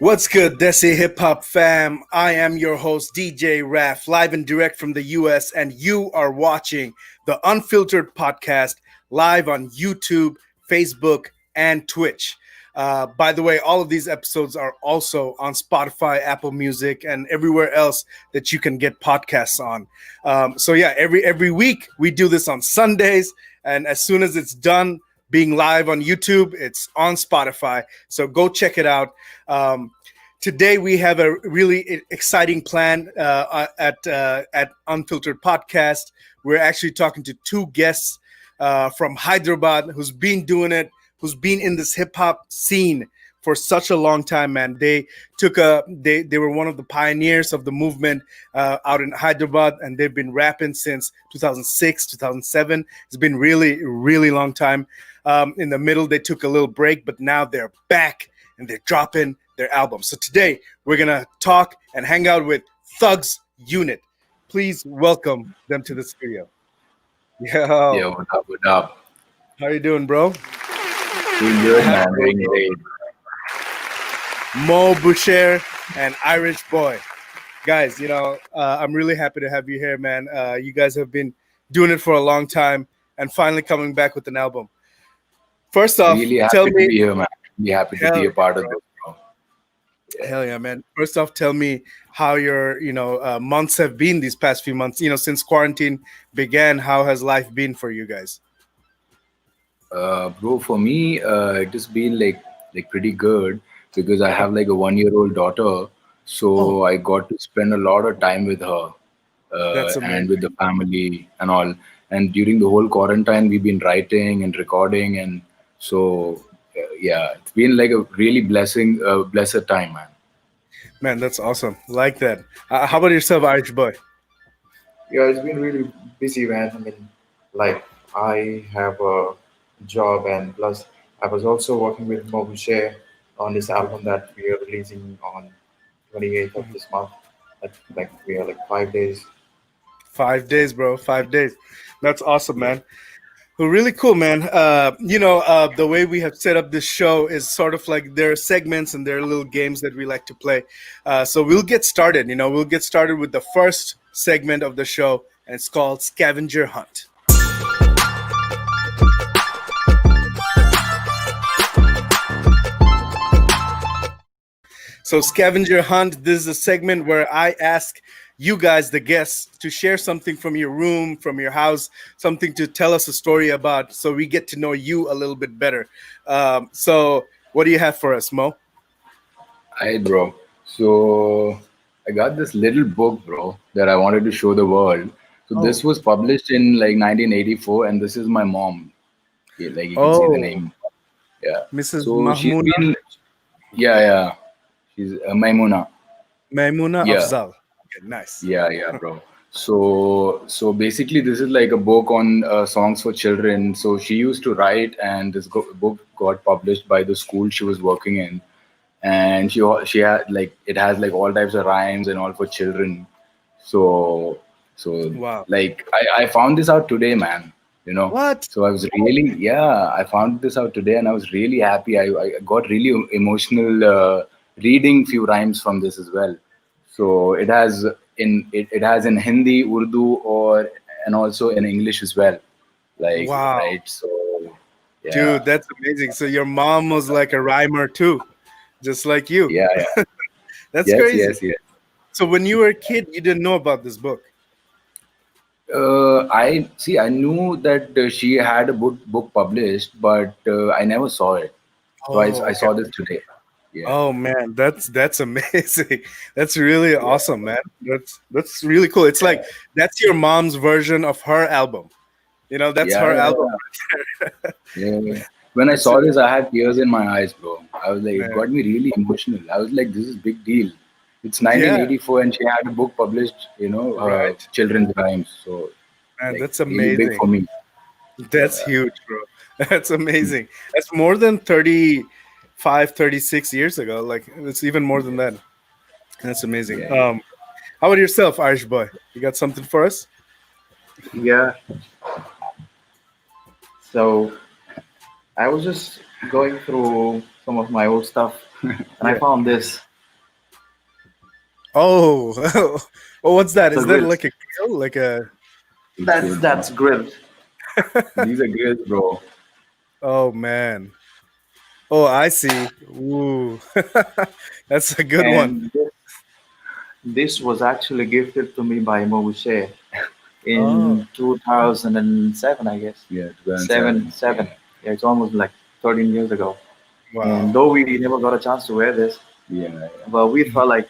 What's good, Desi Hip Hop fam? I am your host, DJ Raf, live and direct from the US, and you are watching the Unfiltered Podcast live on YouTube, Facebook, and Twitch. By the way, all of these episodes are also on Spotify, Apple Music, and everywhere else that you can get podcasts on. So yeah, every week we do this on Sundays, and as soon as it's done being live on YouTube, it's on Spotify. So go check it out. Today we have a really exciting plan at Unfiltered Podcast. We're actually talking to two guests from Hyderabad who's been doing it, who's been in this hip hop scene for such a long time, man. They were one of the pioneers of the movement out in Hyderabad, and they've been rapping since 2006, 2007. It's been really long time. In the middle, they took a little break, but now they're back and they're dropping their album. So today we're gonna talk and hang out with Thugs Unit. Please welcome them to the studio. Yo, what up, what up? How you doing, bro? Doing good, man. Doing great. Boucher Irish Boi. Guys, I'm really happy to have you here, man. You guys have been doing it for a long time and finally coming back with an album. First off, Really happy tell to me. be here, man. Really happy to be a part of this, bro. Hell yeah, man. First off, tell me how your, months have been these past few months. Since quarantine began, how has life been for you guys? Bro, for me, it has been like pretty good because I have like a 1-year-old daughter, Oh, so I got to spend a lot of time with her that's and amazing. with the family and all. And during the whole quarantine, we've been writing and recording, and so yeah, it's been like a really blessed time, man. Man, that's awesome. Like that. How about yourself, Irish Boy? Yeah, it's been really busy, man. I mean, like I have a job, and plus I was also working with Boucher on this album that we are releasing on 28th of Mhm. this month. Like we are like 5 days. 5 days, bro. 5 days. That's awesome, Yeah. man. Well, really cool, man. The way we have set up this show is sort of like there are segments and there are little games that we like to play. So we'll get started. We'll get started with the first segment of the show, and it's called Scavenger Hunt. So, Scavenger Hunt, this is a segment where I ask you guys, the guests, to share something from your room, from your house, something to tell us a story about so we get to know you a little bit better. So, what do you have for us, Mo? Hi, bro. So I got this little book, bro, that I wanted to show the world. So Oh, this was published in like 1984, and this is my mom. Yeah, like you can see the oh, name. Yeah. Mrs. So she's Mahmouna, been, yeah. She's Maimuna. Maimuna Yeah. Afzal. Okay, nice. Yeah, bro. So basically, this is like a book on songs for children. So she used to write, and this book got published by the school she was working in, and she had like it has like all types of rhymes and all for children. So so Wow. like I found this out today, man. You know. What? So I was really I found this out today, and I was really happy. I got really emotional reading few rhymes from this as well. So it has in Hindi, Urdu, or and also in English as well. Like Wow. right. So Dude, yeah, that's amazing. So, your mom was like a rhymer too, just like you. yeah. That's Yes, crazy. yes, yes. So, when you were a kid, you didn't know about this book. I see. I knew that she had a book published, but I never saw it. So Oh, I okay. saw this today. Yeah, Oh man, that's amazing. That's really yeah, awesome, man. That's really cool. It's like yeah, that's your mom's version of her album. That's yeah, her yeah, album. yeah. Yeah. When I That's saw this, I had tears in my eyes, bro. I was like, it man. got me really emotional. I was like, this is big deal. It's Yeah, 1984, and she had a book published, right. children's rhymes. So Man, like that's really big amazing. for me. That's Yeah. huge, bro. That's amazing. That's more than 35, 36 years ago. Like it's even more than that. That's amazing. Yeah. How about yourself, Irish boy? You got something for us? Yeah. So I was just going through some of my old stuff, and I Yeah. found this. Oh, oh, what's that? That's a Is that grill. like a grill? Like a It's That's good, bro. that's grill. These are grills, bro. oh man. Oh, I see. Ooh, that's a good one. And this was actually gifted to me by Boucher Oh, in 2007, I guess. Yeah, Seven, 2007. seven. Yeah, Yeah, it's almost like 13 years ago. And wow. though we never got a chance to wear this, yeah, yeah. but we Mhm. felt like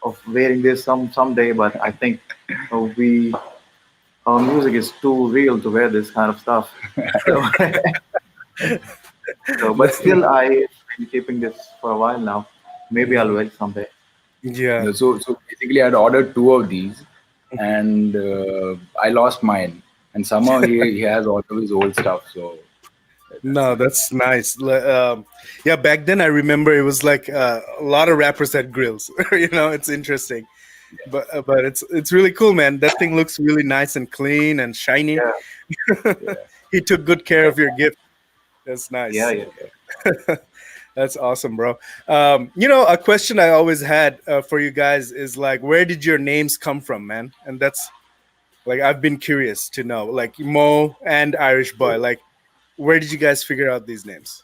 of wearing this someday. But I think we our music is too real to wear this kind of stuff. So, so but That's still, I've been keeping this for a while now. Maybe I'll mhm. wear it someday. Yeah. So basically, I'd ordered two of these, and I lost mine. And somehow he has all of his old stuff. So that's No, nice. that's nice. Yeah, back then I remember it was like a lot of rappers had grills. It's interesting, but it's really cool, man. That thing looks really nice and clean and shiny. Yeah, Yeah, He took good care of your gift. That's yeah, nice. yeah. That's awesome, bro. A question I always had for you guys is like, where did your names come from, man? And that's like I've been curious to know, like Mo and Irish Boy. So, Like, where did you guys figure out these names?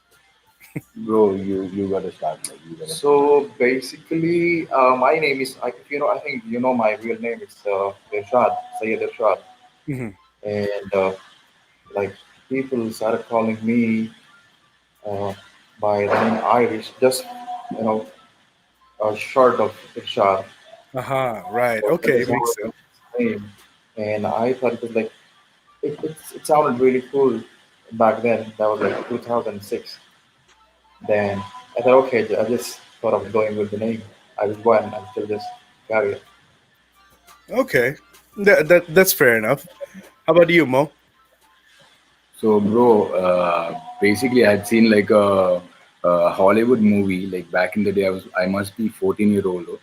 bro, you gotta start. Like you gotta start. so basically, my name is, I think you know my real name. It's Irshad, Sayyid Irshad. Hmm. And like people started calling me uh, by the name Irish, just you know, short of Irshad. Aha, right. So that Okay, is how makes I sense. got his name. And I thought it was like it sounded really cool back then. That was like 2006. Then I thought, okay, I just thought of going with the name. I was born and still just carry it. Okay, that's fair enough. How about you, Mo? So, bro, basically, I had seen like a Hollywood movie like back in the day. I must be 14-year-old or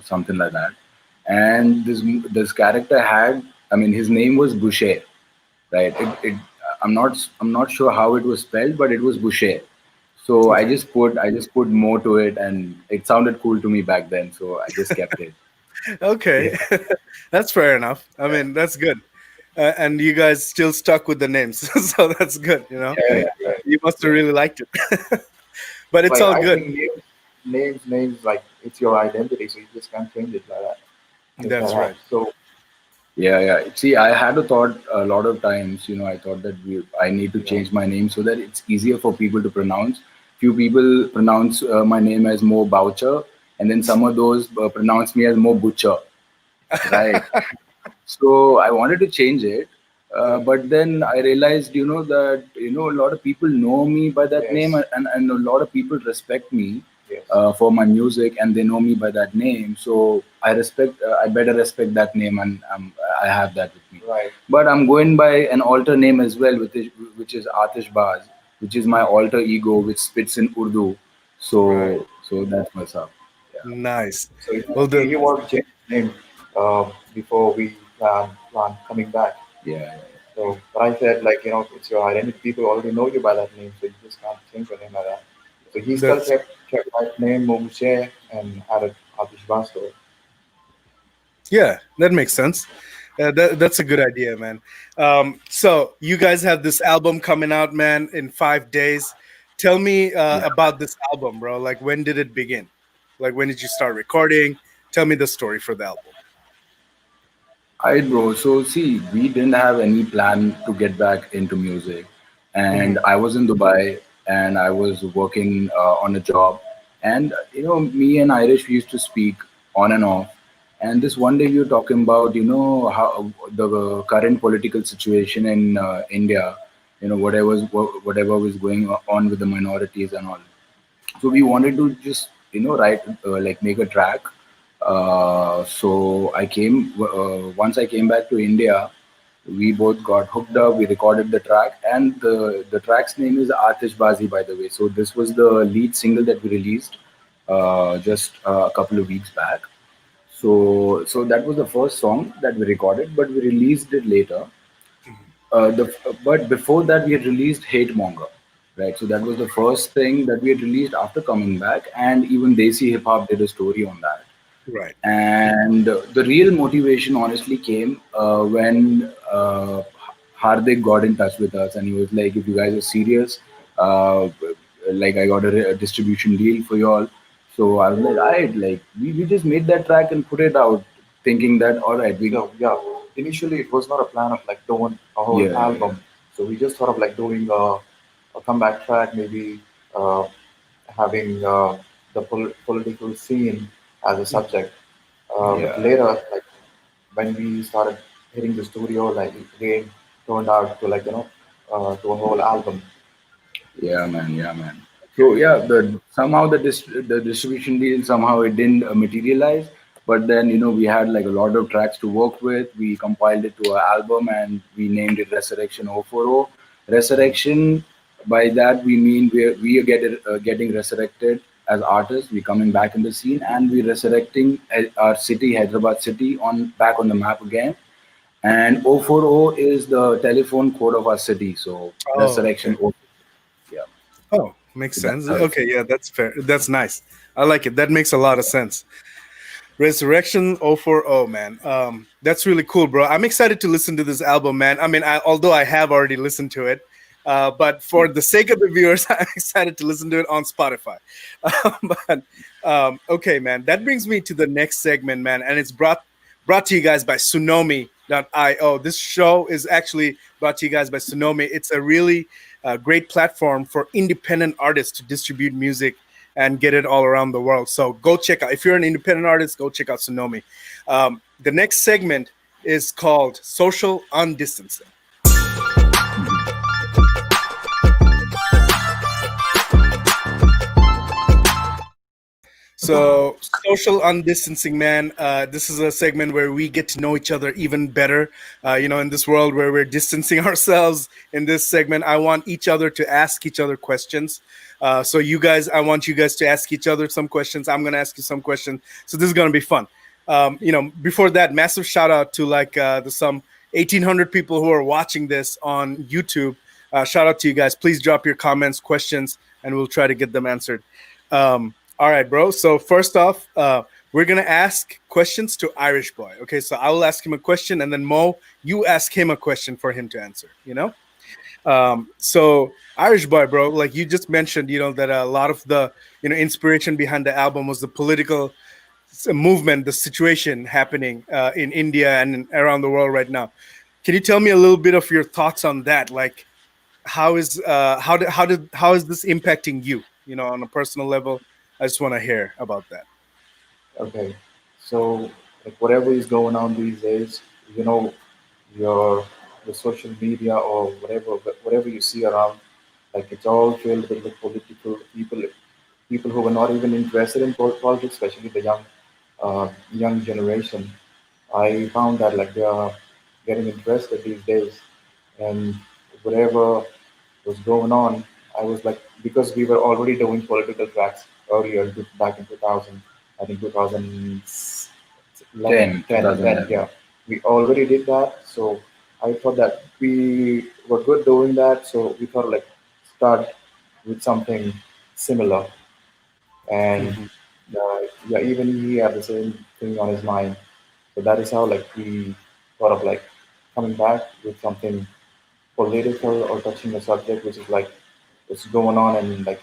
something like that. And this character had, I mean, his name was Boucher, right? I'm not sure how it was spelled, but it was Boucher. So Okay, I just put more to it, and it sounded cool to me back then. So I just kept it. okay, Yeah, that's fair enough. I yeah, mean, that's good. And you guys still stuck with the names, so that's good. yeah, yeah. You must have Yeah. really liked it, but it's Like all I good. think names like it's your identity, so you just can't change it like that. Just like That's that. right. So Yeah, yeah. See, I had a thought a lot of times, I thought that I need to yeah, change my name so that it's easier for people to pronounce. Few people pronounce my name as Mo Boucher, and then some of those pronounce me as Mo Butcher, right? So I wanted to change it, Yeah. but then I realized, that a lot of people know me by that name, yes, and a lot of people respect me yes, for my music, and they know me by that name. So I better respect that name, and I have that with me. right. But I'm going by an alter name as well, which is Atish Baz, which is my Mhm. alter ego, which spits in Urdu. Right. So that's what's up. Yeah, Nice. So Well, he was changed his name before we plan coming back. yeah, yeah. So, but I said like it's your identity. People already know you by that name, so you just can't change your name like that. So he still that's kept that name Mobushe and added Atish Basto. yeah, that makes sense. That's a good idea, man. So you guys have this album coming out, man, in 5 days. Tell me Yeah. about this album, bro. Like, when did it begin? Like, when did you start recording? Tell me the story for the album. Alright, bro. So, see, we didn't have any plan to get back into music, Hmm. and I was in Dubai, and I was working on a job, and me and Irish we used to speak on and off, and this one day we were talking about how the current political situation in India, whatever was going on with the minorities and all. So we wanted to just write like make a track. So I came once I came back to India, we both got hooked up. We recorded the track, and the track's name is Atish Bazi, by the way. So this was the lead single that we released just a couple of weeks back. So that was the first song that we recorded, but we released it later. But before that, we had released Hate Monger, right? So that was the first thing that we had released after coming back, and even Desi Hip Hop did a story on that. Right. And the real motivation honestly came when Hardik got in touch with us and he was like, if you guys are serious, uh, like I got a distribution deal for y'all. So I was like, all right, like we just made that track and put it out, thinking that, all right, we, So yeah, initially it was not a plan of like doing a whole yeah, yeah, album. So we just thought of like doing a comeback track, maybe uh, having the political scene as a subject. But yeah, later, like when we started hitting the studio, like it again turned out to like to a whole album. yeah, man. Yeah, man. So yeah, the somehow the distribution deal somehow it didn't materialize, but then we had like a lot of tracks to work with. We compiled it to an album and we named it Resurrection 040. Resurrection, by that we mean getting resurrected as artists. We coming back in the scene and we resurrecting our city, Hyderabad city, on back on the map again. And 040 is the telephone code of our city. So Oh, okay. Resurrection 040. Yeah. Oh, makes So that's sense. how it Okay, yeah, that's fair. That's nice. I like it. That makes a lot of sense. Resurrection 040, man. That's really cool, bro. I'm excited to listen to this album, man. I mean, although I have already listened to it, but for the sake of the viewers, I'm excited to listen to it on Spotify. But okay, man. That brings me to the next segment, man, and it's brought to you guys by Tsunomi.io. This show is actually brought to you guys by Tsunomi. It's a really great platform for independent artists to distribute music and get it all around the world. So go check out. If you're an independent artist, go check out Tsunomi. The next segment is called Social Undistancing. So, social undistancing, man. This is a segment where we get to know each other even better. In this world where we're distancing ourselves in this segment, I want each other to ask each other questions. So, I want you guys to ask each other some questions. I'm going to ask you some questions. So, this is going to be fun. Before that, massive shout out to like the some 1,800 people who are watching this on YouTube. Shout out to you guys. Please drop your comments, questions, and we'll try to get them answered. All right, bro. So first off, we're gonna ask questions to Irish Boy. Okay, so I will ask him a question, and then Mo, you ask him a question for him to answer. So Irish Boy, bro, like you just mentioned, that a lot of the inspiration behind the album was the political movement, the situation happening in India and around the world right now. Can you tell me a little bit of your thoughts on that? Like, how is this impacting you? On a personal level. I just want to hear about that. Okay, so like whatever is going on these days, you know, your the social media or whatever you see around, like it's all filled with the political people who are not even interested in politics, especially the young generation. I found that like they are getting interested these days, and whatever was going on, I was like, because we were already doing political tracks earlier, back in 2000, I think 2011, 10, 10, 2011. yeah, we already did that. So I thought that we were good doing that. So we thought like start with something similar, and Mhm. yeah, even he had the same thing on his mind. So that is how like we thought of like coming back with something political or touching a subject which is like what's going on and like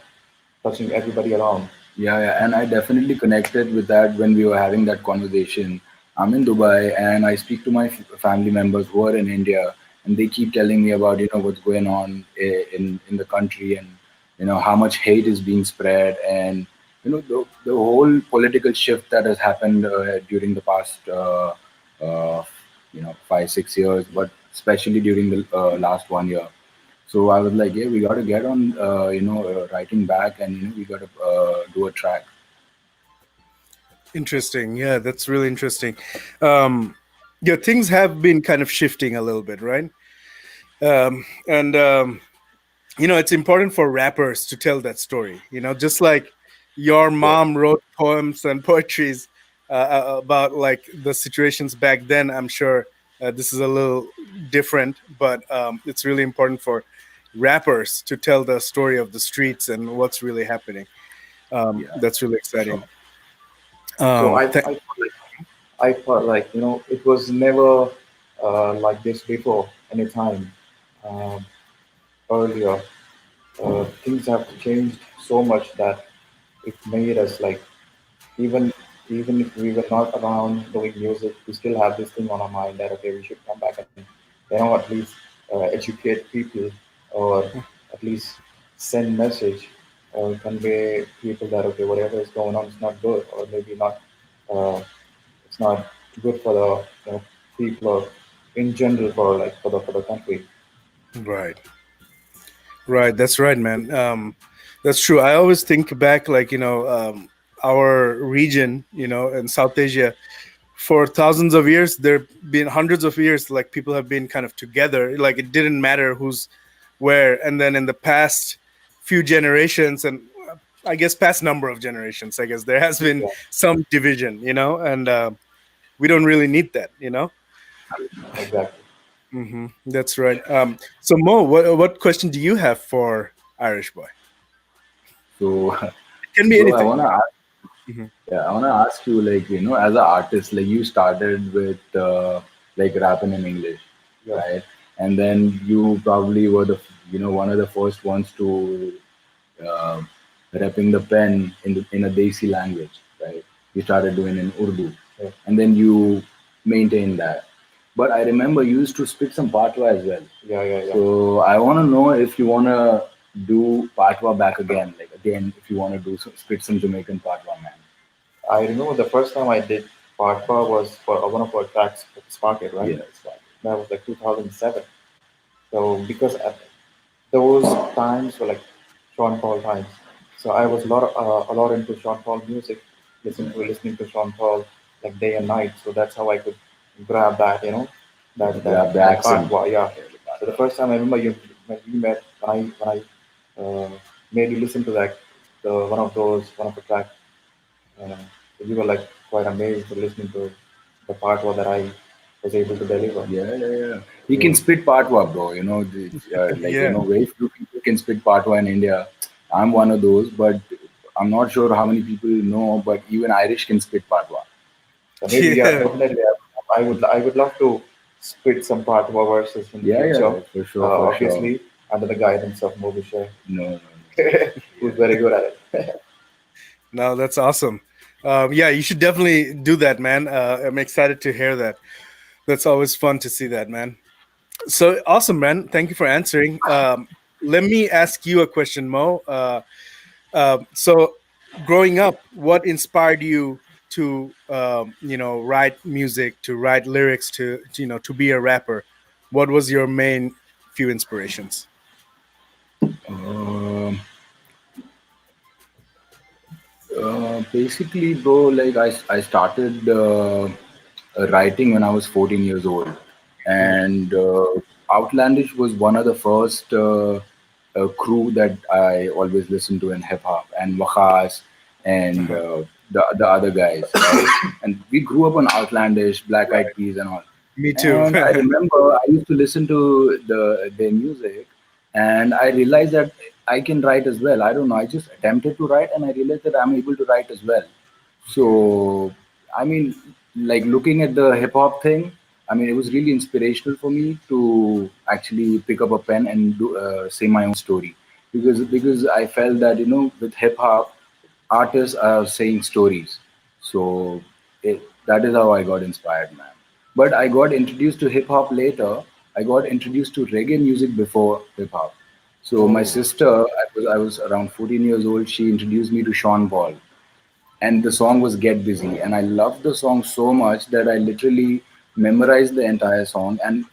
touching everybody around. Yeah, yeah, and I definitely connected with that when we were having that conversation. I'm in Dubai, and I speak to my family members who are in India, and they keep telling me about what's going on in the country, and how much hate is being spread, and the whole political shift that has happened during the past 5 6 years, but especially during the last 1 year. So I was like, yeah, we got to get on, writing back, and we got to do a track. Interesting. Yeah, that's really interesting. Um, yeah, things have been kind of shifting a little bit, right? And it's important for rappers to tell that story. Just like your Yeah. mom wrote poems and poetries about like the situations back then. I'm sure this is a little different, but it's really important for rappers to tell the story of the streets and what's really happening. Yeah, That's really sure. exciting. So Um, I, th- I, felt like, I felt like, it was never like this before any time um, earlier. Things have changed so much that it made us like even even if we were not around doing music, we still have this thing on our mind that okay, we should come back and at least educate people or at least send message or convey people that okay, whatever is going on is not good or maybe not uh, it's not good for the people or in general for like for the country. right. Right, that's right, man. That's true. I always think back, like, our region, in South Asia, for thousands of years, there have been hundreds of years, like, people have been kind of together. Like, it didn't matter who's where. And then in the past few generations, and I guess past number of generations, I guess there has been Yeah, some division, and we don't really need that, exactly. That's right. So, Mo, what question do you have for Irish Boy? So, It can be bro, anything. Mhm. I wanna ask you, like, as an artist, like you started with like rapping in English, Yeah, right? And then you probably were one of the first ones to uh, rapping the pen in a Desi language, right? You started doing in Urdu, yeah. and then you maintained that. But I remember you used to spit some patwa as well. Yeah, yeah, yeah. So I want to know if you want to do patwa back again, like again, if you want to spit some Jamaican patwa, man. I remember the first time I did Parkpa was for one of our tracks, Spark It, right? Yeah, it's fine. That was like 2007. So because at those times were like Sean Paul times, so I was a lot into Sean Paul music, listening to Sean Paul like day and night. So that's how I could grab that, Grab the that accent. Parkpa, yeah. Yeah, the So the patwa. first time I remember when we met, when I made you listen to that, one of the tracks. Uh, we were like quite amazed listening to the part that I was able to deliver. Yeah, yeah, yeah. He Yeah, can spit patwa, bro. Like Yeah. very few people can spit patwa in India. I'm one of those, but I'm not sure how many people know. But even Irish can spit patwa. so maybe yeah, Yeah. definitely. I would love to spit some part of our verses in the Yeah, future. yeah, for sure, for sure. Obviously under the guidance of Mobisha, No, no, no. who's Yeah. very good at it. No, that's awesome. Yeah, you should definitely do that, man. I'm excited to hear that. That's always fun to see that, man. So awesome, man. Thank you for answering. Let me ask you a question, Mo. So, growing up, what inspired you to, write music, to write lyrics, to be a rapper? What was your main few inspirations? Um, Basically, bro, like I started writing when I was 14 years old, and Outlandish was one of the first crew that I always listened to in hip hop, and Wakas and Uh-huh. the other guys, right? And we grew up on Outlandish, Black Eyed Right. Peas, and all. Me too. And I remember I used to listen to their music, and I realized that I can write as well. I don't know. I just attempted to write, and I realized that I'm able to write as well. Okay. So, I mean, like looking at the hip hop thing, I mean, it was really inspirational for me to actually pick up a pen and say my own story, because I felt that with hip hop, artists are saying stories. So that is how I got inspired, man. But I got introduced to hip hop later. I got introduced to reggae music before hip hop. So my Oh, sister, I was around 14 years old. She introduced me to Sean Paul, and the song was Get Busy, and I loved the song so much that I literally memorized the entire song. And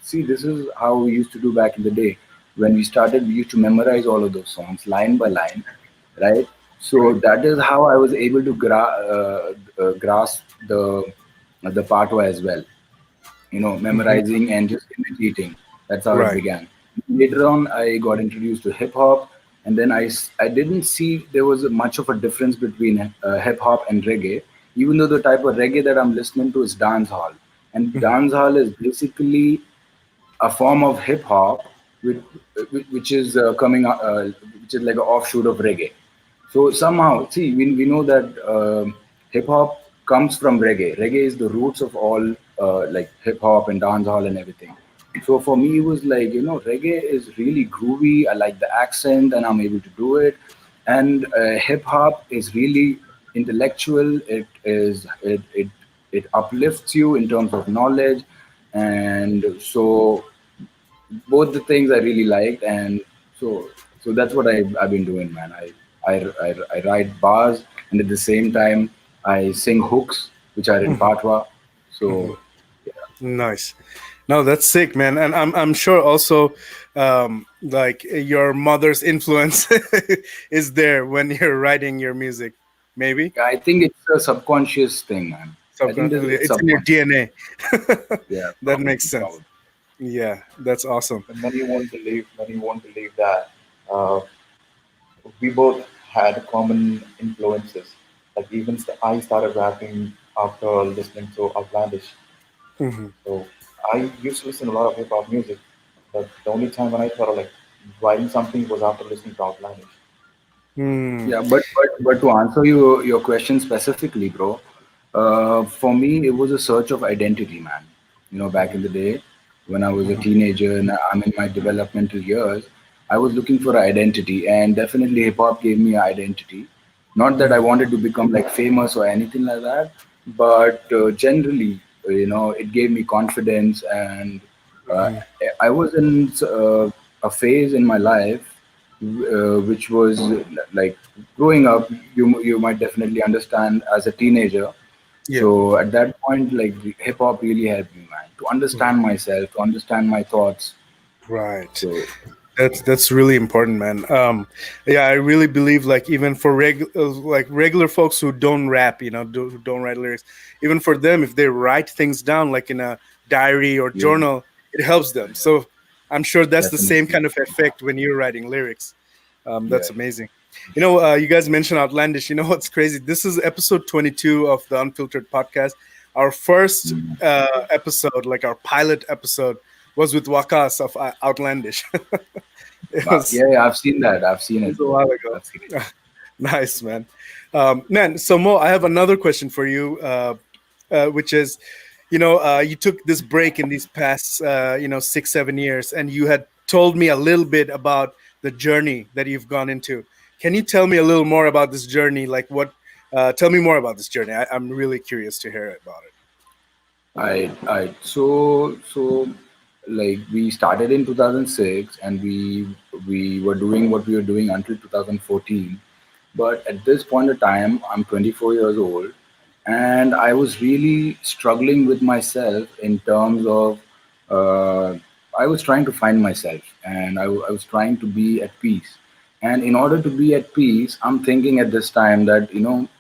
see, this is how we used to do back in the day. When we started, we used to memorize all of those songs line by line, right? So Right. that is how I was able to grasp the patwa as well, Hmm. memorizing and just imitating. That's how it Right. began. Later on, I got introduced to hip hop, and then I didn't see there was much of a difference between hip hop and reggae, even though the type of reggae that I'm listening to is dancehall, and Hmm. dancehall is basically a form of hip hop, which, which is which is like an offshoot of reggae. So somehow, see, we know that. hip hop comes from reggae. Reggae is the roots of all like hip hop and dancehall and everything. So for me, it was like, reggae is really groovy. I like the accent and I'm able to do it. And hip hop is really intellectual. It uplifts you in terms of knowledge. And so both the things I really liked, and so that's what I've been doing, man. I write bars, and at the same time I sing hooks, which are in Patwa. Mhm. So Nice. No, that's sick, man. And I'm sure also like your mother's influence is there when you're writing your music. Maybe. yeah, I think it's a subconscious thing, man. I think it's It's in your subconscious. DNA. Yeah, That makes sense. probably. Yeah, that's awesome. And many won't believe that uh, we both had common influences. Like even I started rapping after listening to Outlandish. Hmm. So I used to listen to a lot of hip hop music, but the only time when I thought of like writing something was after listening to Outlandish. Mm. Yeah, but to answer your question specifically, bro, for me it was a search of identity, man. Back in the day when I was a teenager and I'm in my developmental years, I was looking for an identity, and definitely hip hop gave me an identity. Not that I wanted to become like famous or anything like that, but generally, it gave me confidence, and uh, I was in a phase in my life which was like growing up. You might definitely understand as a teenager. Yeah. So at that point, like hip hop really helped me, man, to understand myself, to understand my thoughts. Right. So That's really important, man. Yeah, I really believe like even for regular folks who don't rap, who don't write lyrics, even for them, if they write things down like in a diary or yeah, journal, it helps them. So I'm sure that's the same definitely, kind of effect when you're writing lyrics. yeah, That's amazing. You guys mentioned Outlandish. You know what's crazy? This is episode 22 of the Unfiltered podcast. Our first episode, like our pilot episode, was with Wakas of Outlandish. it was yeah, yeah. I've seen that. I've seen it it, was a bro. while I've seen it. ago. Nice, man. Man, so Mo, I have another question for you, which is, you took this break in these past, 6, 7 years, and you had told me a little bit about the journey that you've gone into. Can you tell me a little more about this journey? Like, what? Tell me more about this journey. I'm really curious to hear about it. So like we started in 2006, and we were doing what we were doing until 2014. But at this point of time, I'm 24 years old, and I was really struggling with myself in terms of uh, I was trying to find myself, and I was trying to be at peace. And in order to be at peace, I'm thinking at this time that,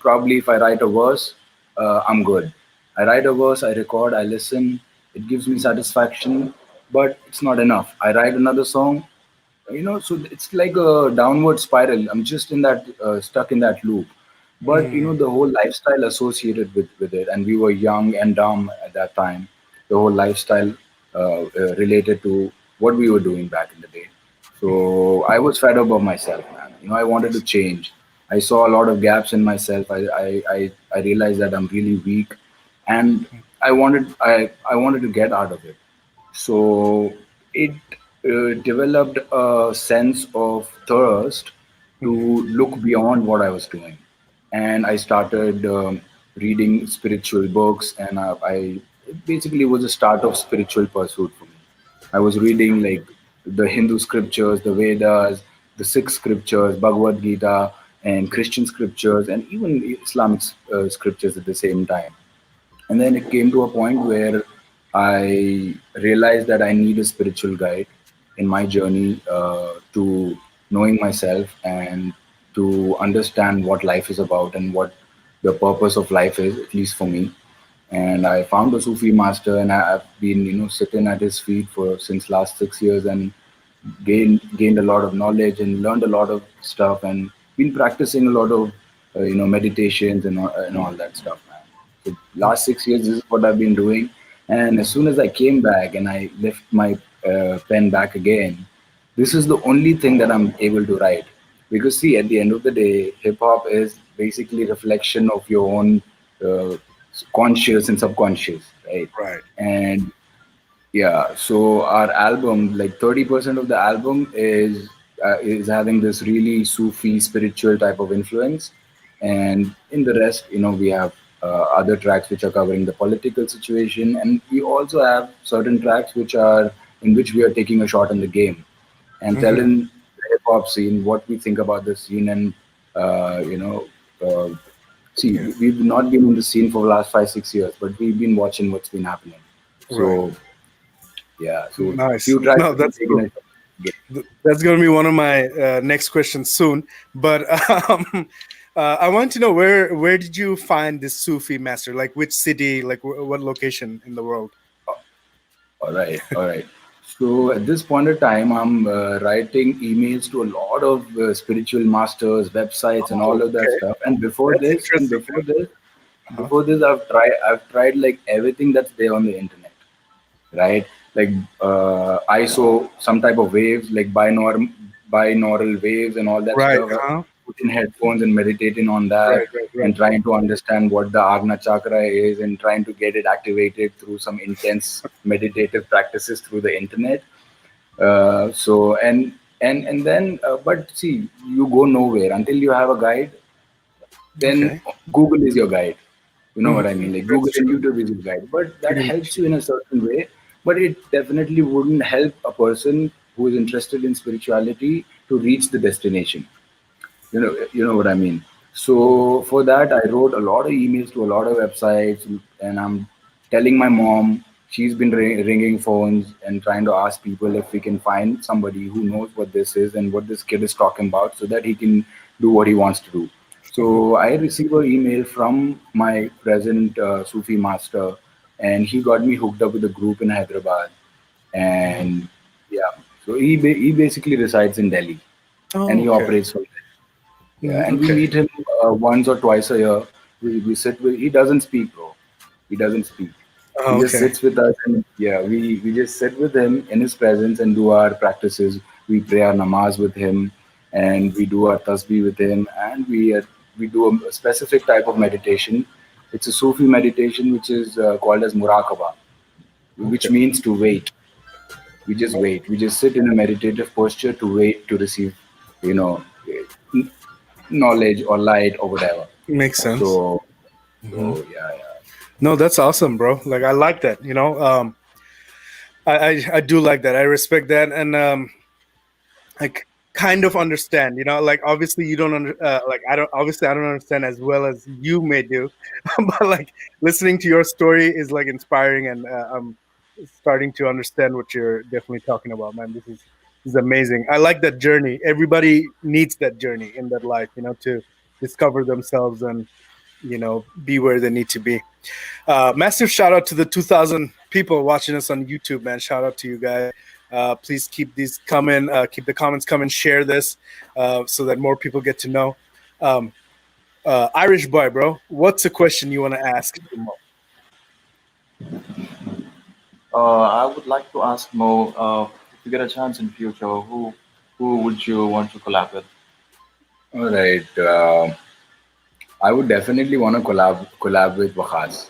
probably if I write a verse, I'm good. I write a verse, I record, I listen, it gives me satisfaction, but it's not enough. I write another song, so it's like a downward spiral. I'm just in that stuck in that loop. But Mm, the whole lifestyle associated with it, and we were young and dumb at that time. The whole lifestyle related to what we were doing back in the day. So I was fed up of myself, man. I wanted to change. I saw a lot of gaps in myself. I realized that I'm really weak, and I wanted to get out of it. So it developed a sense of thirst to mhm, look beyond what I was doing. And I started reading spiritual books, and it basically was a start of spiritual pursuit for me. I was reading like the Hindu scriptures, the Vedas, the Sikh scriptures, Bhagavad Gita, and Christian scriptures, and even Islamic scriptures at the same time. And then it came to a point where I realized that I need a spiritual guide in my journey to knowing myself and to understand what life is about and what the purpose of life is, at least for me. And I found a Sufi master, and I've been, sitting at his feet for since last 6 years, and gained a lot of knowledge and learned a lot of stuff, and been practicing a lot of meditations and all that stuff, man. So last 6 years, this is what I've been doing. And as soon as I came back and I left my pen back again, this is the only thing that I'm able to write. Because see, at the end of the day, hip hop is basically reflection of your own. uh, conscious and subconscious, right? Right. And yeah, so our album, like 30% of the album is having this really Sufi spiritual type of influence, and in the rest, we have other tracks which are covering the political situation, and we also have certain tracks which are in which we are taking a shot in the game and Hmm. telling the hip hop scene what we think about the scene, and uh, you know, uh, see, Yeah. we've not been in the scene for the last 5 6 years, but we've been watching what's been happening. Right. So yeah, so Nice. few tracks No, have been that's taken cool. as yeah. That's going to be one of my next questions soon. But I want to know where did you find this Sufi master? Like which city? Like what location in the world? All right, all right. So at this point of time, I'm writing emails to a lot of spiritual masters, websites, and Oh, all of that okay. stuff. And before That's this, and interesting, before man. this, Uh-huh. before this, I've tried like everything that's there on the internet, right? Like ISO, some type of waves, like binaural waves and all that Right. stuff. Uh-huh. Put in headphones and meditating on Right. that, Right. Right. and trying to understand what the Agna chakra is, and trying to get it activated through some intense meditative practices through the internet. So and then, but see, you go nowhere until you have a guide. Then Okay. Google is your guide. You know what I mean? Like That's Google and true. YouTube is your guide, but that Pretty much. helps you in a certain way. But it definitely wouldn't help a person who is interested in spirituality to reach the destination. You know what I mean. So for that, I wrote a lot of emails to a lot of websites, and I'm telling my mom. She's been ringing phones and trying to ask people if we can find somebody who knows what this is and what this kid is talking about, so that he can do what he wants to do. So I received an email from my present Sufi master, and he got me hooked up with a group in Hyderabad. And yeah, so he basically resides in Delhi, and Oh, he okay. operates from yeah, and we Okay. meet him once or twice a year. We sit with. He doesn't speak, bro. He doesn't speak. He Oh, just okay. sits with us, and yeah, we just sit with him in his presence and do our practices. We pray our namaz with him, and we do our tasbih with him, and we do a specific type of meditation. It's a Sufi meditation which is called as muraqabah, which Okay. means to wait. We just wait. We just sit in a meditative posture to wait to receive, you know, knowledge or light or whatever. Makes sense. So, Hmm. so yeah, yeah. No, that's awesome, bro. Like I like that. I do like that. I respect that, and kind of understand. Like obviously you don't like I don't understand as well as you may do, but like listening to your story is like inspiring, and I'm starting to understand what you're definitely talking about, man. This is amazing. I like that journey. Everybody needs that journey in their life, to discover themselves and be where they need to be. Massive shout out to the 2,000 people watching us on YouTube, man. Shout out to you guys. Please keep these coming. Keep the comments coming. Share this so that more people get to know. Um, Irish boy, bro. What's a question you want to ask? I would like to ask Mo, if you get a chance in future, who would you want to collab with? All right. I would definitely want to collab with Wakhas.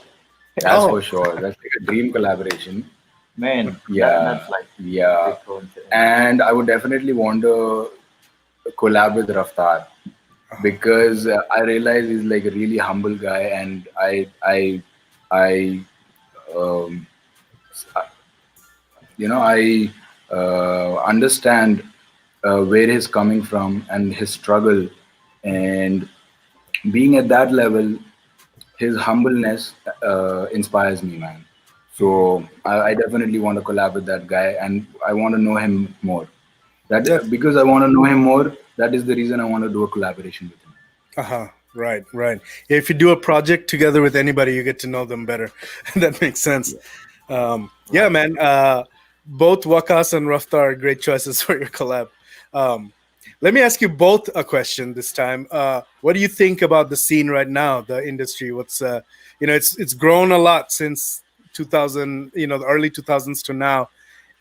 That's Oh, for sure. That's like a dream collaboration. Man, Yeah, that's like yeah. big coincidence. And I would definitely want to collab with Raftar, because I realize he's like a really humble guy, and I um, I understand where he's coming from and his struggle, and being at that level, his humbleness inspires me, man. mhm. So I definitely want to collab with that guy, and I want to know him more. That That's because I want to know him more. That is the reason I want to do a collaboration with him. uh-huh. Right, right. If you do a project together with anybody, you get to know them better. That makes sense. Yeah. Yeah, Right. man. Both Wakas and Raftar are great choices for your collab. Um, Let me ask you both a question this time. What do you think about the scene right now, the industry? It's grown a lot since 2000, the early 2000s to now.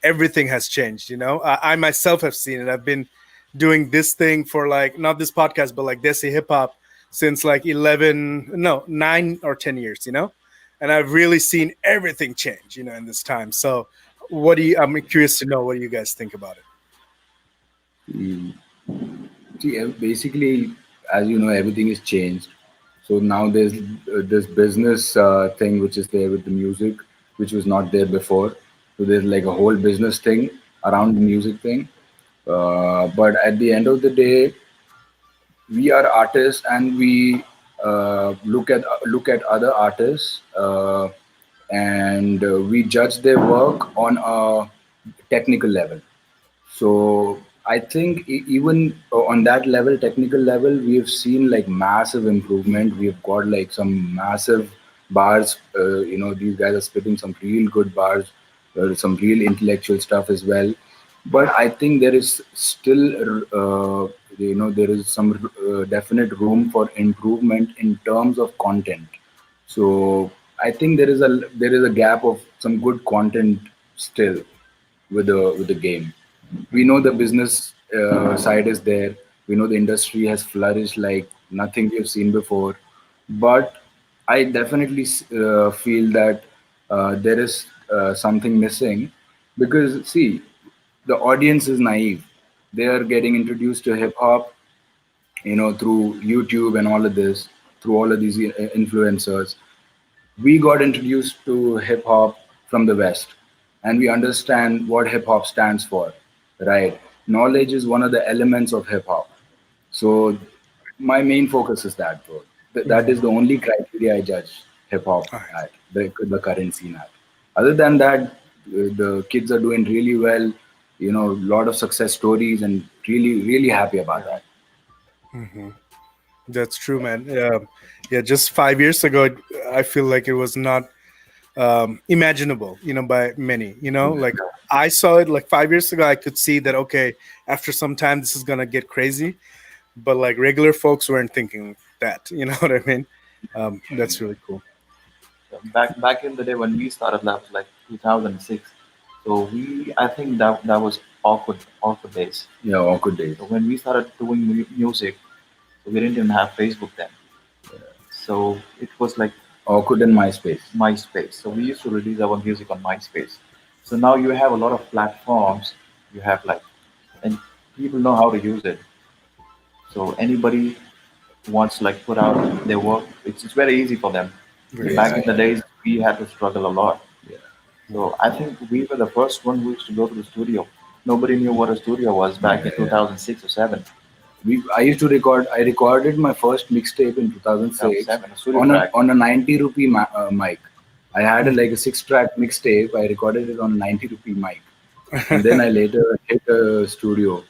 Everything has changed. I myself have seen it. I've been doing this thing for like not this podcast, but like Desi Hip Hop since like 11, no, 9 or 10 years, and I've really seen everything change, in this time. So, I'm curious to know what do you guys think about it? Mm. See, basically, as you know, everything is changed. So now there's this business thing which is there with the music, which was not there before. So there's like a whole business thing around the music thing. But at the end of the day, we are artists, and we look at other artists, and we judge their work on a technical level. So I think even on that level, technical level, we have seen like massive improvement. We have got like some massive bars. These guys are spitting some real good bars, some real intellectual stuff as well. But I think there is still, there is some definite room for improvement in terms of content. So I think there is a gap of some good content still with the game. We know the business side is there. We know the industry has flourished like nothing we've seen before. But I definitely feel that there is something missing, because see, the audience is naive. They are getting introduced to hip hop, through YouTube and all of this, through all of these influencers. We got introduced to hip hop from the West, and we understand what hip hop stands for, right? Knowledge is one of the elements of hip hop. So my main focus is that, bro. That is the only criteria I judge hip hop All right. at, the current scene at. Other than that, the kids are doing really well. A lot of success stories, and really, really happy about that. That's true, man. Yeah, just 5 years ago, I feel like it was not imaginable, by many. Like I saw it like 5 years ago. I could see that okay, after some time, this is gonna get crazy. But like regular folks weren't thinking that. You know what I mean? That's really cool. Back in the day when we started, that was like 2006. So I think that was awkward days. Yeah, awkward days. So when we started doing music, so we didn't even have Facebook then. So it was like Awkward in MySpace. MySpace. So we used to release our music on MySpace. So now you have a lot of platforms. You have like, and people know how to use it. So anybody wants to like put out their work, it's very easy for them. Very Back easy. in the days, we had to struggle a lot. Yeah. So I think we were the first one who used to go to the studio. Nobody knew what a studio was back in Yeah, yeah. 2006 or 7. I used to record. I recorded my first mixtape in 2006 2007, a studio on a track. 90 rupee mic. I had like a 6-track mixtape. I recorded it on a 90 rupee mic, and then I later hit a studio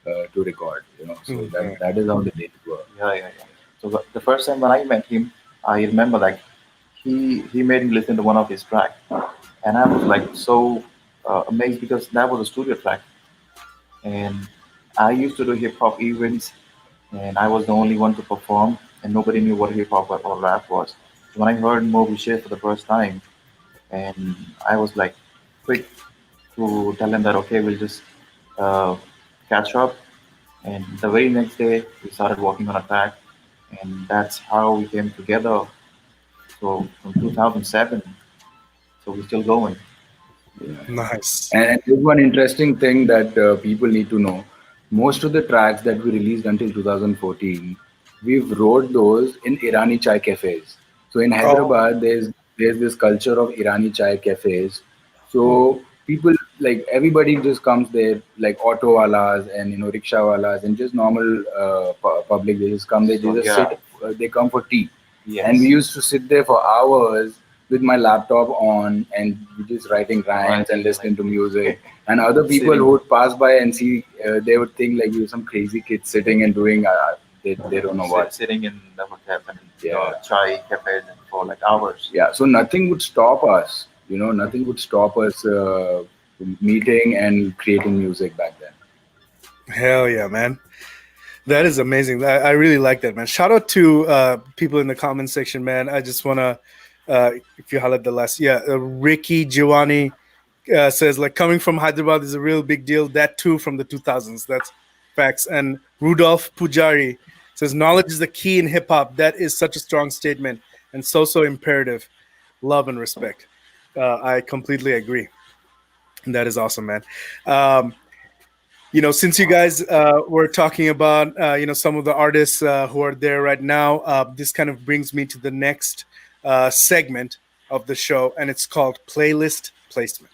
to record. So that is how the days were. Yeah. So the first time when I met him, I remember like he made me listen to one of his tracks, and I was like so amazed because that was a studio track, and I used to do hip hop events, and I was the only one to perform, and nobody knew what hip hop or rap was. So when I heard Mo Boucher for the first time, and I was like quick to tell him that okay, we'll just uh, catch up. And the very next day, we started working on a track, and that's how we came together. So from 2007, so we're still going. Nice. And there's one interesting thing that people need to know. Most of the tracks that we released until 2014, we've wrote those in Irani chai cafes. So in Oh, Hyderabad, there's this culture of Irani chai cafes. So people, like everybody just comes there, like auto walas and rickshaw walas and just normal public. They just come there, they So just yeah, sit, they come for tea, and we yes, used to sit there for hours with my laptop on, and we just writing rhymes and writing like listening to music. And other people who sitting, would pass by and see, they would think like you're some crazy kid sitting and doing, they don't know what. sitting in the hotel and Yeah, chai cafes for like hours. yeah. So nothing would stop us. Nothing would stop us meeting and creating music back then. hell yeah, man. That is amazing. I really like that, man. Shout out to people in the comment section, man. I just want to, if you highlight the last, yeah, Ricky Giovanni says, like, coming from Hyderabad is a real big deal. That too from the 2000s. That's facts. And Rudolph Pujari says knowledge is the key in hip hop. That is such a strong statement and so imperative. Love and respect. I completely agree. And that is awesome, man. Since you guys were talking about some of the artists who are there right now, this kind of brings me to the next segment of the show, and it's called Playlist Placement.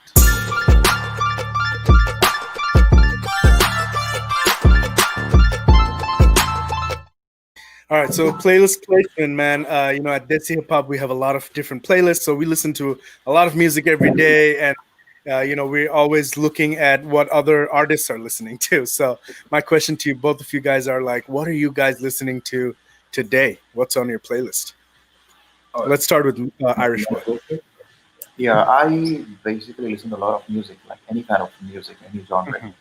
All right, so playlist placement, man. At Desi Hip Hop, we have a lot of different playlists, so we listen to a lot of music every day, and we're always looking at what other artists are listening to. So my question to you, both of you guys, are like, what are you guys listening to today? What's on your playlist? Let's start with Irish Boi. Yeah, I basically listen to a lot of music, like any kind of music, any genre.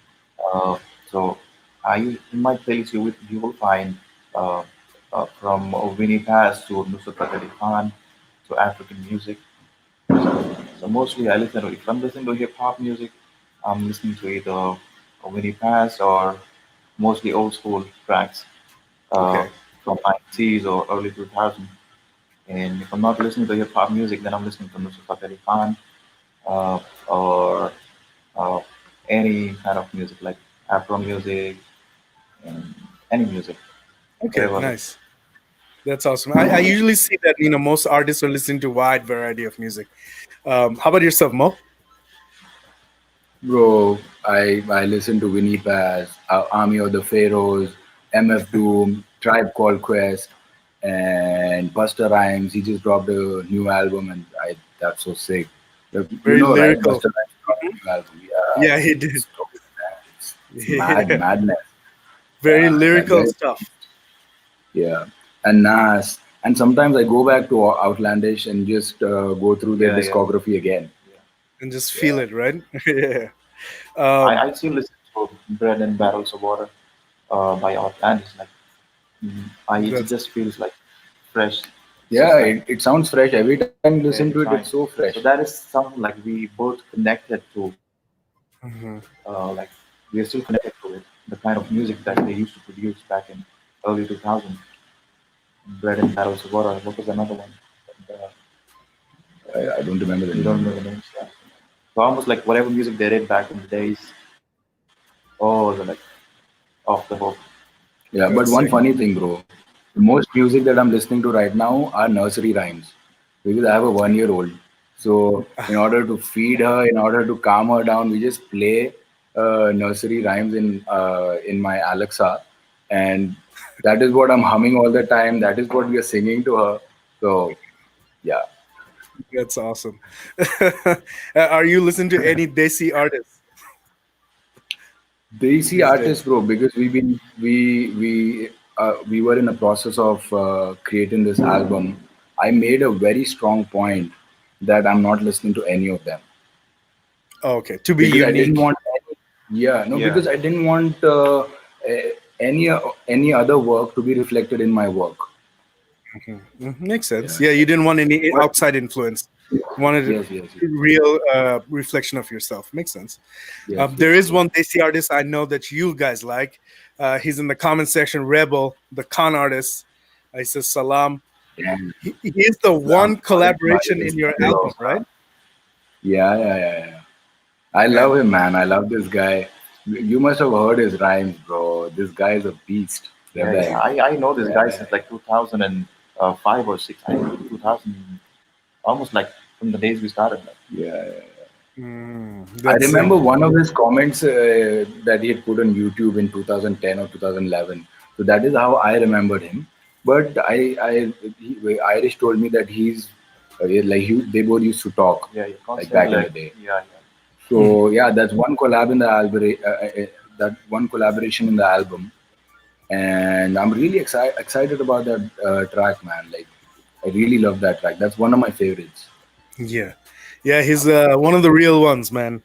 So in my playlist, you will find uh, from Winnie Paz to Nusrat Ali Khan to African music. So mostly I listen to, if I'm listening to hip hop music, I'm listening to either Winnie Paz or mostly old school tracks Okay. from 90s or early 2000s. And if I'm not listening to hip hop music, then I'm listening to Nusrat Ali Khan or uh, any kind of music like Afro music and any music. Okay, Whatever. nice. That's awesome. I usually see that most artists are listening to a wide variety of music. How about yourself, Mo? Bro, I listen to Winnie Paz, Army of the Pharaohs, MF Doom, Tribe Called Quest, and Busta Rhymes. He just dropped a new album, and that's so sick. Very Right? lyrical. Busta Rhymes dropped a new album. Yeah, he did. It's madness. Very Yeah, lyrical very- stuff. Yeah, and Nas. And sometimes I go back to Outlandish and just go through their Yeah, yeah. discography again. And just feel it, right? Yeah. I still listen to Bread and Barrels of Water by Outlandish. Like, it That's- just feels like fresh. Yeah, It's like- it sounds fresh. Every time you listen to it, Every it's so fresh. So that is something like we both connected to. Mhm. Like we are still connected to it. The kind of music that they used to produce back in early 2000s. Bread and Barrels of Water. What was another one? I don't remember the You don't name. remember the names. Yeah. So almost like whatever music they did back in the days. Oh, they're like off the hook. Yeah, but That's one sick. funny thing, bro. Most music that I'm listening to right now are nursery rhymes because I have a 1-year-old. So in order to feed her, in order to calm her down, we just play nursery rhymes in my Alexa, and that is what I'm humming all the time. That is what we are singing to her. So yeah, That's awesome. Are you listening to any Desi artists? Desi These artists, days. bro, because we were in the process of creating this album. I made a very strong point that I'm not listening to any of them Oh, okay, to be because I unique. didn't want any, yeah, no, Yeah. because I didn't want any other work to be reflected in my work. Makes sense. Yeah. Yeah, you didn't want any But outside influence. You wanted yes, a yes, yes, real reflection of yourself. Makes sense. yes, There yes, is one Desi artist I know that you guys like. He's in the comment section. Rebel, the con artist. He says salam. and He's the one collaboration in your album, right? yeah. I love him, man. I love this guy. You must have heard his rhymes, bro. This guy is a beast. Yeah, Rebel. yeah. I know this guy Yeah. since like 2005 or 6. I think 2000, almost like from the days we started. Like, Yeah. I That's remember one of his comments that he had put on YouTube in 2010 or 2011. So that is how I remembered him. But Irish told me that he's they both used to talk yeah, like back in constantly the like, day. yeah. So yeah, that's one collab in the album. That one collaboration in the album, and I'm really excited about that track, man. Like I really love that track. That's one of my favorites. yeah. He's one of the real ones, man.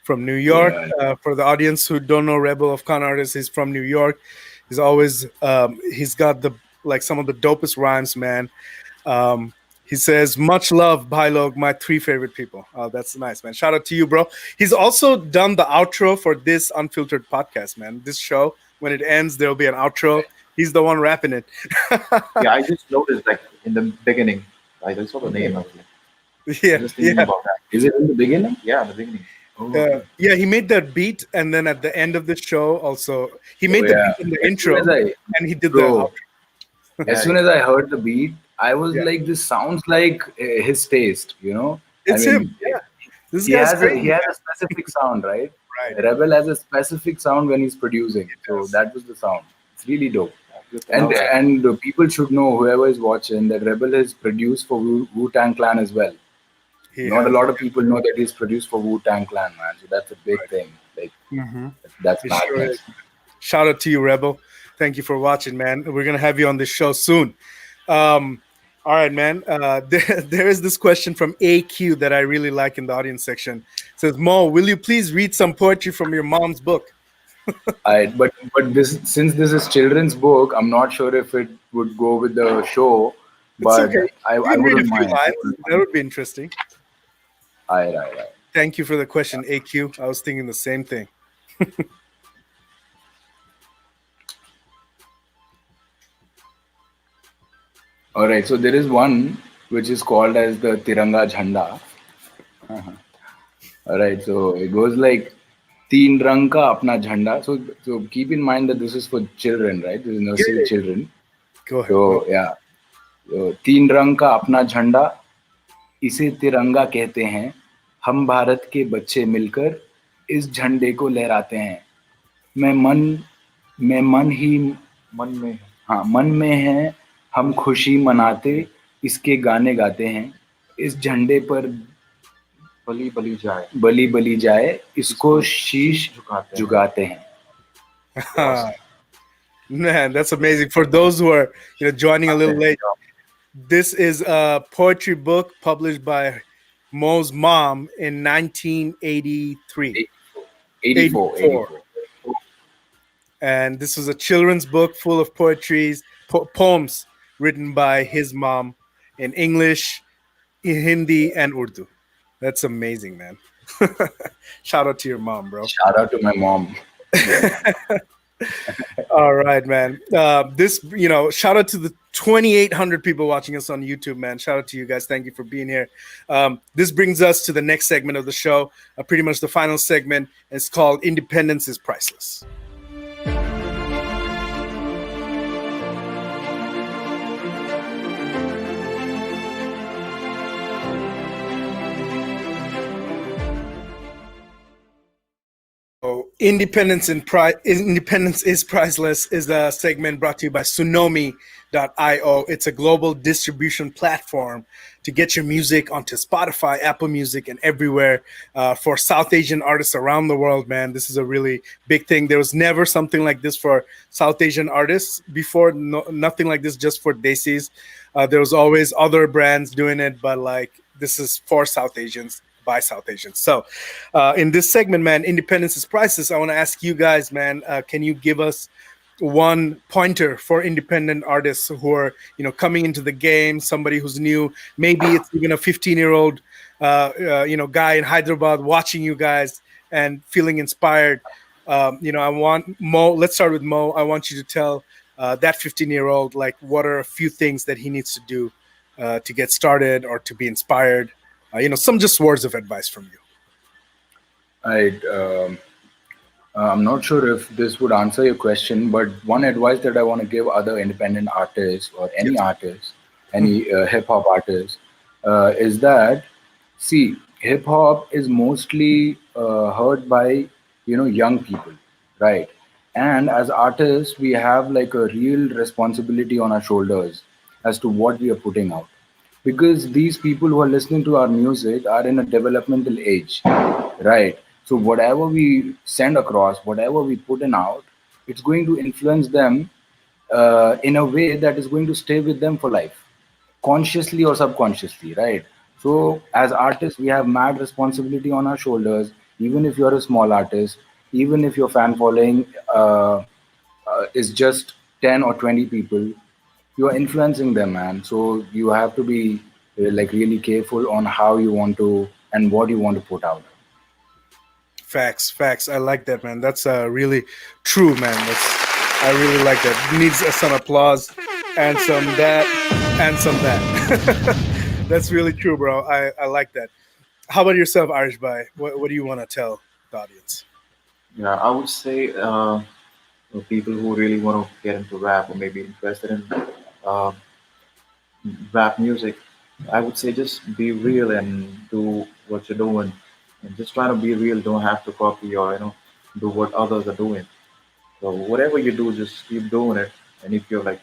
From New York. Yeah. For the audience who don't know Rebel of Con Artist, he's from New York. He's always he's got some of the dopest rhymes, man. He says, "Much love, Bhailog, my 3 favorite people." Oh, that's nice, man. Shout out to you, bro. He's also done the outro for this Unfiltered podcast, man. This show, when it ends, there'll be an outro. He's the one rapping it. Yeah, I just noticed like in the beginning, I just saw the name. I was like, Yeah, just thinking yeah. about that. Is it in the beginning? Yeah, in the beginning. Oh, okay. Yeah, he made that beat, and then at the end of the show, also he Oh, made the yeah. beat in the As soon intro, as I, and he did the bro, outro. as Yeah, soon yeah. as I heard the beat, I was Yeah, like, this sounds like his taste, you know? I it's him. mean, Yeah, this he guy's has a crazy, he has a specific sound, right? right? Rebel has a specific sound when he's producing. So Yes. that was the sound. It's really dope. Good to And know that. and people should know, whoever is watching, that Rebel is produced for Wu-Tang Clan as well. He Not a has. lot of people know that he's produced for Wu-Tang Clan, man. So that's a big Right. thing. Like, Mm-hmm. that's It sure madness. is. Shout out to you, Rebel. Thank you for watching, man. We're gonna have you on this show soon. All right, man. There is this question from AQ that I really like in the audience section. It says, Mo, will you please read some poetry from your mom's book? But this, since this is children's book, I'm not sure if it would go with the show, It's but okay. You I can read a wouldn't few mind. I lines. wouldn't That mind. would be interesting. Aye. Thank you for the question, AQ. I was thinking the same thing. All right. So there is one which is called as the Tiranga Jhanda. All right. So it goes like, Teen rang ka apna jhanda. So keep in mind that this is for children, right? This is nursery Yeah. children. Go ahead. So yeah. So, तीन रंग का अपना झंडा, इसे तिरंगा कहते हैं, हम भारत के बच्चे मिलकर इस झंडे को लहराते हैं, मैं मन ही मन में हाँ मन में है, हम खुशी मनाते इसके गाने गाते हैं, इस झंडे पर बली बली जाए बली जाए, इसको शीश झुकाते हैं. Man, that's amazing. For those who are joining a little late, this is a poetry book published by Mo's mom in 1983. 84. And this was a children's book full of poetries, poems written by his mom in English, in Hindi, and Urdu. That's amazing, man. Shout out to your mom, bro. Shout out to my mom. All right, man. Shout out to the 2,800 people watching us on YouTube, man. Shout out to you guys. Thank you for being here. This brings us to the next segment of the show, pretty much the final segment. It's called Independence is Priceless. So, Independence is Priceless is a segment brought to you by Tsunomi.io. It's a global distribution platform to get your music onto Spotify, Apple Music, and everywhere for South Asian artists around the world, man. This is a really big thing. There was never something like this for South Asian artists before. Nothing like this just for Desis. There was always other brands doing it, but like this is for South Asians. By South Asians. So in this segment, man, Independence is Priceless. I want to ask you guys, man, can you give us one pointer for independent artists who are, coming into the game, somebody who's new, maybe it's even a 15-year-old, guy in Hyderabad watching you guys and feeling inspired. I want Mo, let's start with Mo. I want you to tell that 15-year-old, like, what are a few things that he needs to do to get started or to be inspired? Some just words of advice from you. I'm not sure if this would answer your question, but one advice that I want to give other independent artists or any artist, any hip hop artist, is that, see, hip hop is mostly heard by young people, right? And as artists, we have like a real responsibility on our shoulders as to what we are putting out, because these people who are listening to our music are in a developmental age, right? So whatever we send across, whatever we put in out, it's going to influence them in a way that is going to stay with them for life, consciously or subconsciously, right? So as artists, we have mad responsibility on our shoulders. Even if you're a small artist, even if your fan following is just 10 or 20 people, you are influencing them, man. So you have to be like really careful on how you want to and what you want to put out. Facts. I like that, man. That's really true, man. I really like that. Needs some applause and some that and some that. That's really true, bro. I like that. How about yourself, Irish Boi? What do you want to tell the audience? Yeah, I would say people who really want to get into rap or maybe interested in uh, rap music, I would say just be real and do what you're doing, and just try to be real. Don't have to copy or do what others are doing. So whatever you do, just keep doing it. And if you're like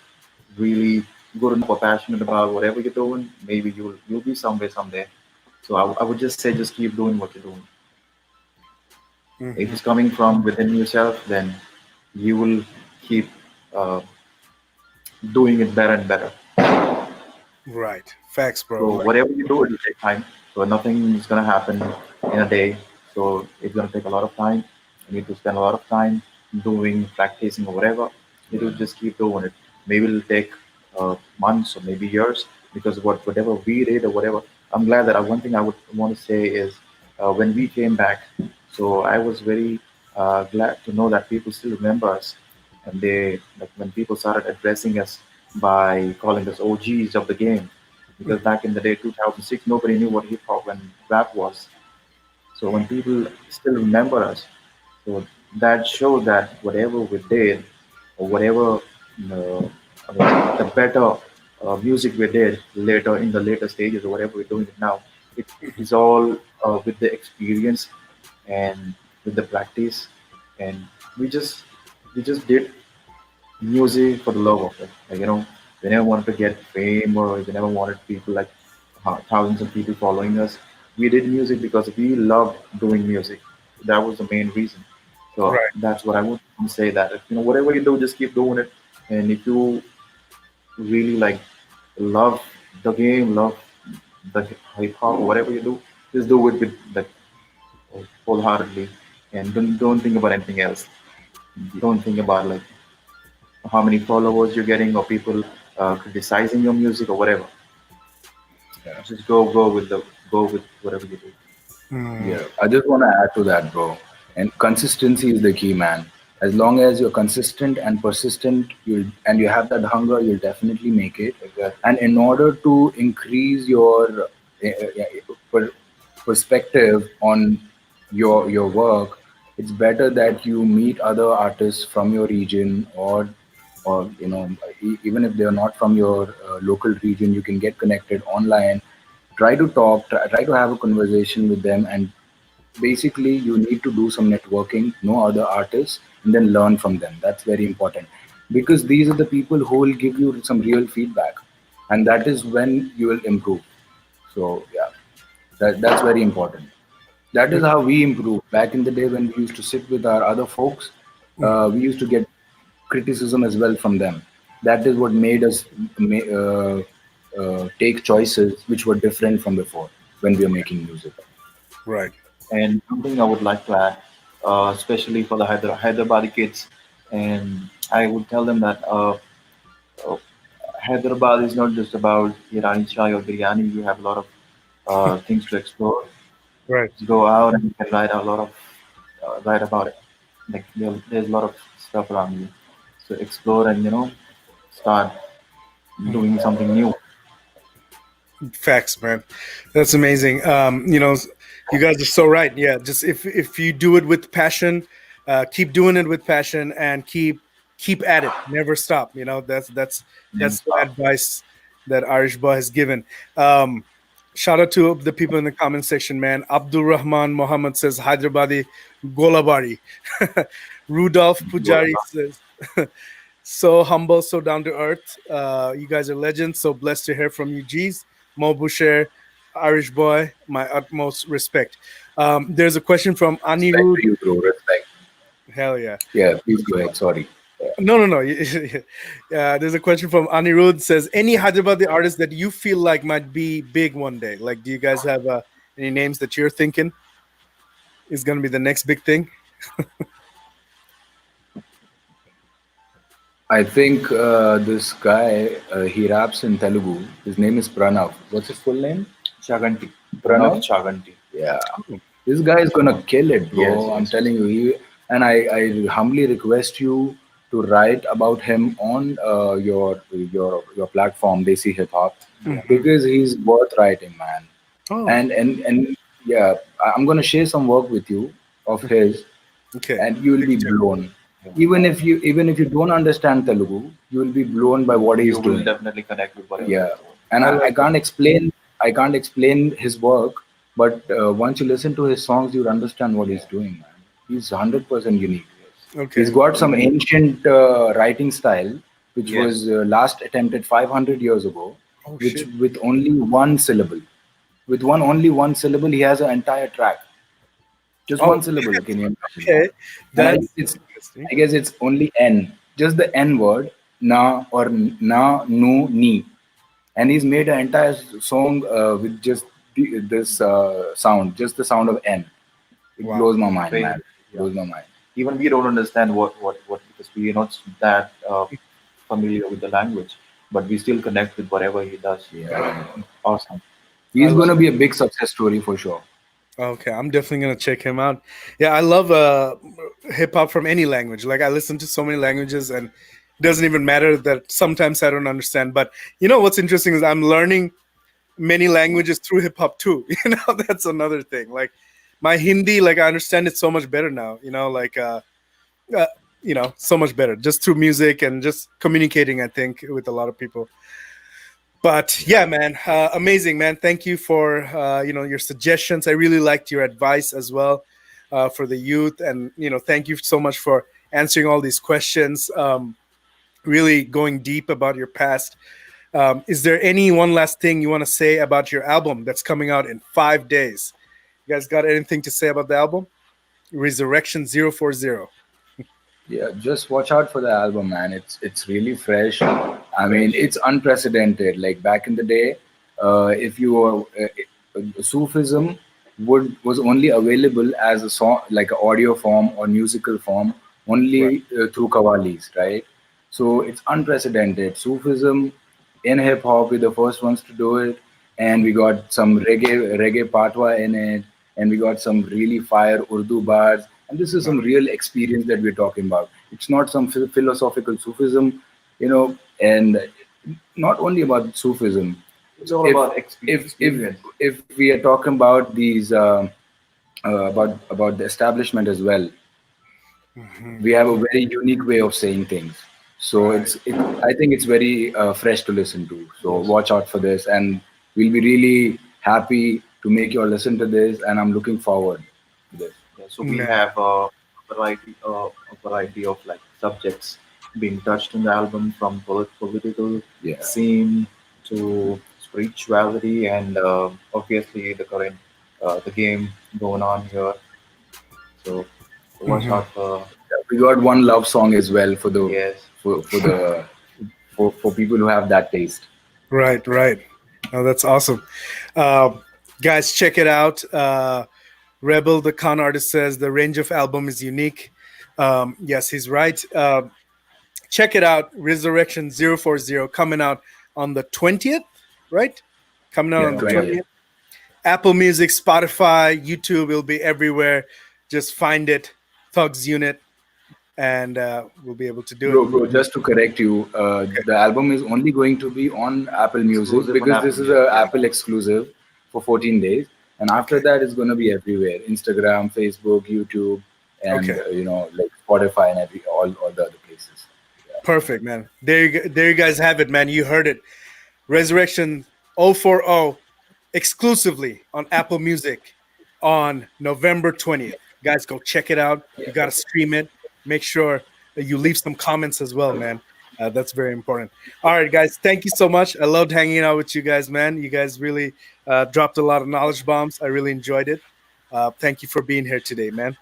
really good enough or passionate about whatever you're doing, maybe you'll be somewhere someday. So I would just say just keep doing what you're doing. If Hmm. it's coming from within yourself, then you will keep uh, doing it better and better. Right. Facts, bro. So whatever you do, it will take time. So nothing is gonna happen in a day. So it's gonna take a lot of time. You need to spend a lot of time doing, practicing, or whatever. You do just keep doing it. Maybe it'll take months or maybe years because whatever we did or whatever. I'm glad that one thing I would want to say is when we came back. So I was very glad to know that people still remember us, and they like when people started addressing us by calling us OGs of the game because back in the day 2006 nobody knew what hip hop and rap was. So when people still remember us, so that shows that whatever we did or whatever I mean, the better music we did later in the later stages or whatever we're doing it now, it is all with the experience and with the practice, and we just we just did music for the love of it. Like, we never wanted to get fame or we never wanted people like thousands of people following us. We did music because we loved doing music. That was the main reason. So Right. that's what I would say that whatever you do, just keep doing it. And if you really like love the game, love the hip hop, whatever you do, just do it with like wholeheartedly, and don't think about anything else. Don't think about like how many followers you're getting or people criticizing your music or whatever. Yeah. Just go with whatever you do. Mm, Yeah, I just want to add to that, bro. And consistency is the key, man. As long as you're consistent and persistent, you have that hunger, you'll definitely make it. Exactly. And in order to increase your per- perspective on your work, it's better that you meet other artists from your region, or even if they're not from your local region, you can get connected online. Try to talk, try to have a conversation with them, and basically you need to do some networking, know other artists, and then learn from them. That's very important, because these are the people who will give you some real feedback, and that is when you will improve. So yeah, that's very important. That is how we improve. Back in the day when we used to sit with our other folks, we used to get criticism as well from them. That is what made us take choices which were different from before when we are making music. right. And something I would like to add, especially for the Hyderabadi kids, and I would tell them that uh, Hyderabad is not just about Irani chai or biryani. You have a lot of things to explore. Right. Just go out and you can write about it. Like there's a lot of stuff around you. So explore and start doing something new. Facts, man. That's amazing. You guys are so right. Yeah, just if you do it with passion, keep doing it with passion, and keep at it. Never stop. Never That's the stop. advice that Irish Boi has given. Shout out to the people in the comment section, man. Abdul Rahman Mohammed says Hyderabadi Golabari. Rudolph Go Pujari says so humble, so down to earth. You guys are legends. So blessed to hear from you, G's. Mo Boucher, Irish Boi, my utmost respect. There's a question from Respect Anirudh. to you, bro. Respect. Hell yeah. Yeah, please go ahead. Sorry. Yeah. No, no, no. There's a question from Anirudh. Says any Hyderabadi artist that you feel like might be big one day. Like, do you guys have any names that you're thinking is going to be the next big thing? I think this guy, he raps in Telugu. His name is Pranav. What's his full name? Chaganti. Pranav Pranav? Chaganti. Yeah. This guy is gonna kill it, Yes, bro. I'm yes, telling yes. you. And I humbly request you, to write about him on your platform, Desi Hip Hop, because he's worth writing, man. Oh, And yeah, I'm gonna share some work with you of his, okay. and you will be blown. Even if you don't understand Telugu, you will be blown by what You he's will doing. definitely connect with whatever. Yeah, and I I like can't explain his work, but once you listen to his songs, you'll understand what he's doing, man. He's 100% unique. He's Okay. got some ancient writing style, which Yes. was last attempted 500 years ago, Oh which shit. with only one syllable. With only one syllable, he has an entire track. Just Oh, one syllable. Can you imagine? okay. And That's it's interesting. I guess it's only N, just the N word, na or na, nu, ni, and he's made an entire song with just this sound, just the sound of N. It Wow. blows my mind, Crazy. man. Yeah. Blows my mind. Even we don't understand what because we are not that familiar with the language, but we still connect with whatever he does. Yeah, Awesome. I he's love gonna it. be a big success story for sure. Okay, I'm definitely gonna check him out. Yeah, I love hip hop from any language. Like I listen to so many languages, and it doesn't even matter that sometimes I don't understand. But you know what's interesting is I'm learning many languages through hip hop too. That's another thing. Like my Hindi, like I understand it so much better now. Uh, so much better just through music and just communicating. I think with a lot of people. But yeah, man, amazing, man. Thank you for your suggestions. I really liked your advice as well for the youth, and thank you so much for answering all these questions. Really going deep about your past. Is there any one last thing you want to say about your album that's coming out in 5 days? You guys got anything to say about the album? Resurrection 040. Yeah, just watch out for the album, man. It's really fresh. I mean, it's unprecedented. Like back in the day, if you were Sufism was only available as a song, like an audio form or musical form, Right. only through Qawwalis, right? So it's unprecedented. Sufism in hip hop, we're the first ones to do it, and we got some reggae patwa in it, and we got some really fire Urdu bars, and this is some real experience that we're talking about. It's not some philosophical Sufism, and not only about Sufism. It's all If about if experience. if we are talking about these about the establishment as well, we have a very unique way of saying things. So Right. I think it's very fresh to listen to. So Yes. watch out for this, and we'll be really happy to make you all listen to this. And I'm looking forward to this. Yeah, so we Man. have a variety of like subjects being touched in the album, from political Yeah. scene to spirituality, and obviously the current the game going on here. So watch Mhm. out for. We got one love song as well for the Yes. for the for people who have that taste. Right, right. Oh, that's awesome. Guys, check it out. Rebel, the con artist, says the range of album is unique. Yes, he's right. Check it out. Resurrection 040 coming out on the 20th, right? Coming out Yeah, on the 20th. 20th. Apple Music, Spotify, YouTube will be everywhere. Just find it, Thugs Unit, and we'll be able to do Bro, it. bro, just to correct you, the album is only going to be on Apple Music Exclusive on because Apple this is Music, a yeah. Apple exclusive for 14 days, and after Okay. that it's going to be everywhere: Instagram, Facebook, YouTube, and Okay. like Spotify and all the other places. Perfect, man. There you guys have it, man. You heard it. Resurrection 040 exclusively on Apple Music on November 20th. Guys, go check it out. You got to stream it. Make sure that you leave some comments as well, man. That's very important. All right, guys. Thank you so much. I loved hanging out with you guys, man. You guys really dropped a lot of knowledge bombs. I really enjoyed it. Thank you for being here today, man.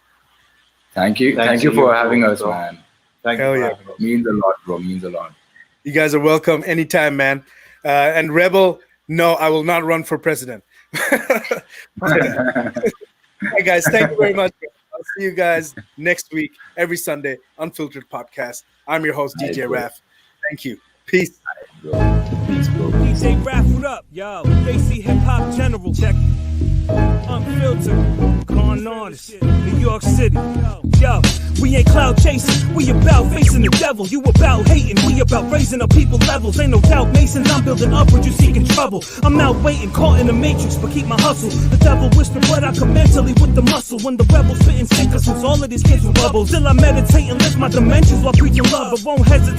Thank you, Thanks thank you to for you, having bro. us, So, man. thank you Hell for yeah. having us. Means a lot, bro. Means a lot. You guys are welcome anytime, man. And Rebel, no, I will not run for president. All right, guys. Thank you very much. I'll see you guys next week, every Sunday, Unfiltered Podcast. I'm your host, DJ bro. Raf. Thank you. Peace. Peace, bro. DJ Raf, what up, yo? Desi Hip Hop General, check it. Unfiltered, con artist, New York City. Yo, we ain't cloud chasing, we about facing the devil. You about hating, we about raising up people levels. Ain't no doubt, Mason, I'm building upward, you seeking trouble. I'm not waiting, caught in the matrix, but keep my hustle. The devil whisper, but I come mentally with the muscle. When the rebels spitting sinkers, since all of these kids were bubbles. Still I meditate and lift my dimensions while preaching love. I won't hesitate